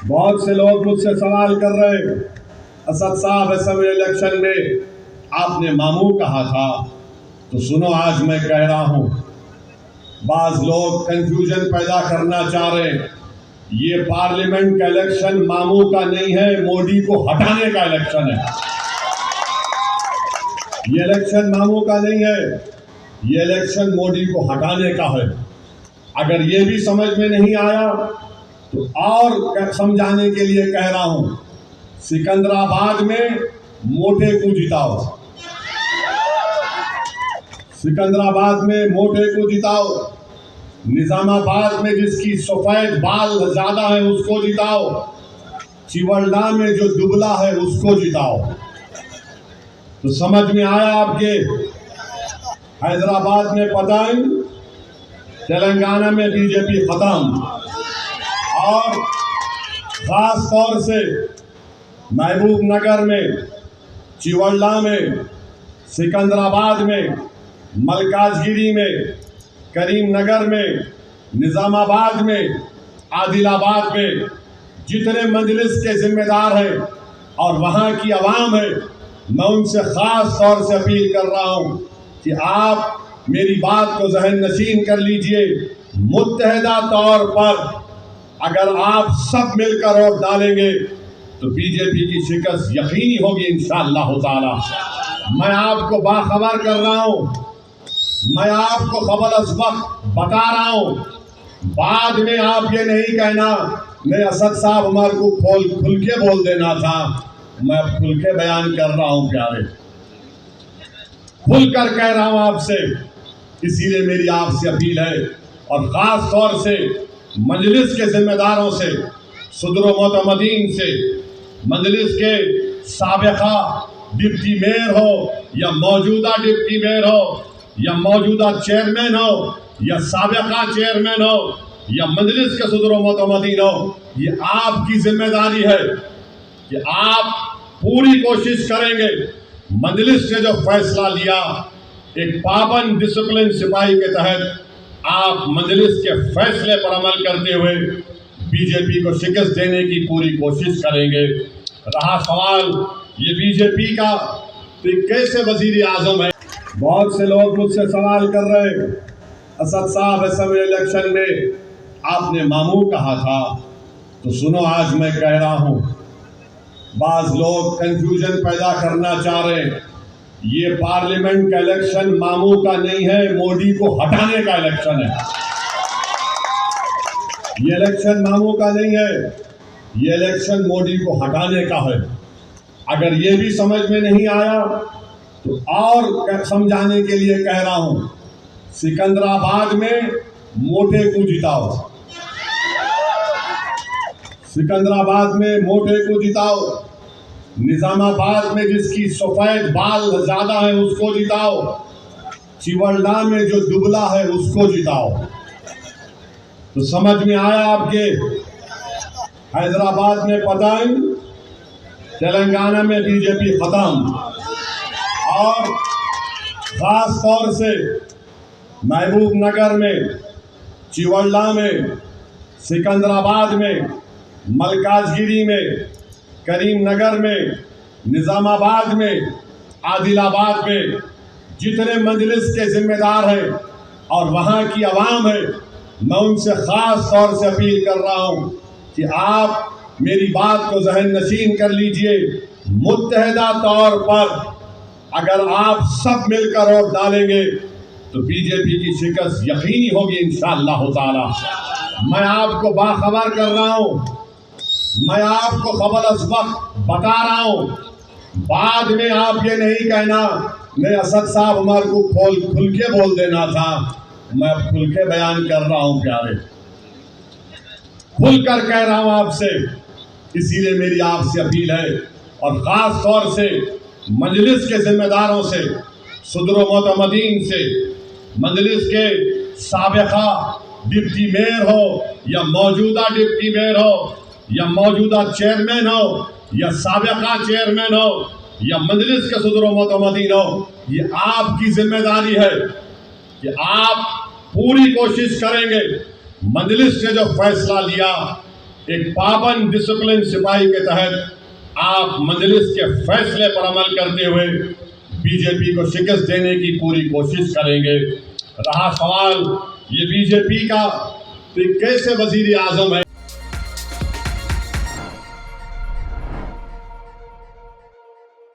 बहुत से लोग मुझसे सवाल कर रहे हैं, असद साहब असेंबली इलेक्शन में आपने मामू कहा था, तो सुनो आज मैं कह रहा हूं। बाज लोग कंफ्यूजन पैदा करना चाह रहे हैं। ये पार्लियामेंट का इलेक्शन मामू का नहीं है, मोदी को हटाने का इलेक्शन है। ये इलेक्शन मामू का नहीं है, ये इलेक्शन मोदी को हटाने का है। अगर ये भी समझ में नहीं आया तो और समझाने के लिए कह रहा हूं। सिकंदराबाद में मोटे को जिताओ, सिकंदराबाद में मोटे को जिताओ। निजामाबाद में जिसकी सफेद बाल ज्यादा है उसको जिताओ। चिवल्डा में जो दुबला है उसको जिताओ। तो समझ में आया आपके? हैदराबाद में पतंग, तेलंगाना में बीजेपी खत्म। और खास तौर से महबूब नगर में, चिवल्डा में, सिकंदराबाद में, मलकाजगिरी में, करीमनगर में, निजामाबाद में, आदिलाबाद में जितने मजलिस के जिम्मेदार हैं और वहां की आवाम है, मैं उनसे खास तौर से अपील कर रहा हूं कि आप मेरी बात को जहन नशीन कर लीजिए। मुत्तहिदा तौर पर अगर आप सब मिलकर वोट डालेंगे तो बीजेपी की शिकस्त यकीनी होगी इंशाअल्लाह ताला। मैं आपको बाखबर कर रहा हूं, मैं आपको खबर इस वक्त बता रहा हूं। बाद में आप ये नहीं कहना मैं असद साहब हमारे को खुल के बोल देना था। मैं खुल के बयान कर रहा हूं प्यारे, खुल कर कह रहा हूं आपसे। इसीलिए मेरी आपसे अपील है और खास तौर से मजलिस के जिम्मेदारों से, सदर मोतमदीन से, मजलिस के साबिका डिप्टी मेयर हो या मौजूदा डिप्टी मेयर हो या मौजूदा चेयरमैन हो या साबिका चेयरमैन हो या मजलिस के सदर मोतमदीन हो, ये आपकी जिम्मेदारी है कि आप पूरी कोशिश करेंगे मजलिस ने जो फैसला लिया, एक पाबंद डिसिप्लिन सिपाही के तहत आप मजलिस के फैसले पर अमल करते हुए बीजेपी को शिकस्त देने की पूरी कोशिश करेंगे। रहा सवाल ये बीजेपी का तो कैसे वजीर आजम है। बहुत से लोग मुझसे सवाल कर रहे हैं, असद साहब असेंबली इलेक्शन में आपने मामू कहा था, तो सुनो आज मैं कह रहा हूं। बाज लोग कंफ्यूजन पैदा करना चाह रहे हैं। ये पार्लियामेंट का इलेक्शन मामू का नहीं है, मोदी को हटाने का इलेक्शन है। ये इलेक्शन मामू का नहीं है, ये इलेक्शन मोदी को हटाने का है। अगर ये भी समझ में नहीं आया तो और समझाने के लिए कह रहा हूं। सिकंदराबाद में मोटे को जिताओ, सिकंदराबाद में मोटे को जिताओ। निजामाबाद में जिसकी सफेद बाल ज्यादा है उसको जिताओ। चिवल्डा में जो दुबला है उसको जिताओ। तो समझ में आया आपके? हैदराबाद में पतंग, तेलंगाना में बीजेपी खत्म। और खास तौर से महबूब नगर में, चिवल्डा में, सिकंदराबाद में, मलकाजगिरी में, करीमनगर में, निजामाबाद में, आदिलाबाद में जितने मजलिस के जिम्मेदार हैं और वहां की आवाम है, मैं उनसे खास तौर से अपील कर रहा हूं कि आप मेरी बात को जहन नशीन कर लीजिए। मुत्तहिदा तौर पर अगर आप सब मिलकर वोट डालेंगे तो बीजेपी की शिकस्त यकीनी होगी इंशाअल्लाह ताला। मैं आपको बाखबर कर रहा हूं, मैं आपको खबर इस वक्त बता रहा हूं। बाद में आप ये नहीं कहना मैं असद साहब हमारे को खुल के बोल देना था। मैं खुल के बयान कर रहा हूं प्यारे, खुल कर कह रहा हूं आपसे। इसीलिए मेरी आपसे अपील है और खास तौर से मजलिस के जिम्मेदारों से, सदर मोतमदीन से, मजलिस के साबिका डिप्टी मेयर हो या मौजूदा डिप्टी मेयर हो या मौजूदा चेयरमैन हो या साबिका चेयरमैन हो या मजलिस के सदर मोतमदीन हो, ये आपकी जिम्मेदारी है कि आप पूरी कोशिश करेंगे मजलिस ने जो फैसला लिया, एक पाबंद डिसिप्लिन सिपाही के तहत आप मजलिस के फैसले पर अमल करते हुए बीजेपी को शिकस्त देने की पूरी कोशिश करेंगे। रहा सवाल ये बीजेपी का तो कैसे वजीर आजम है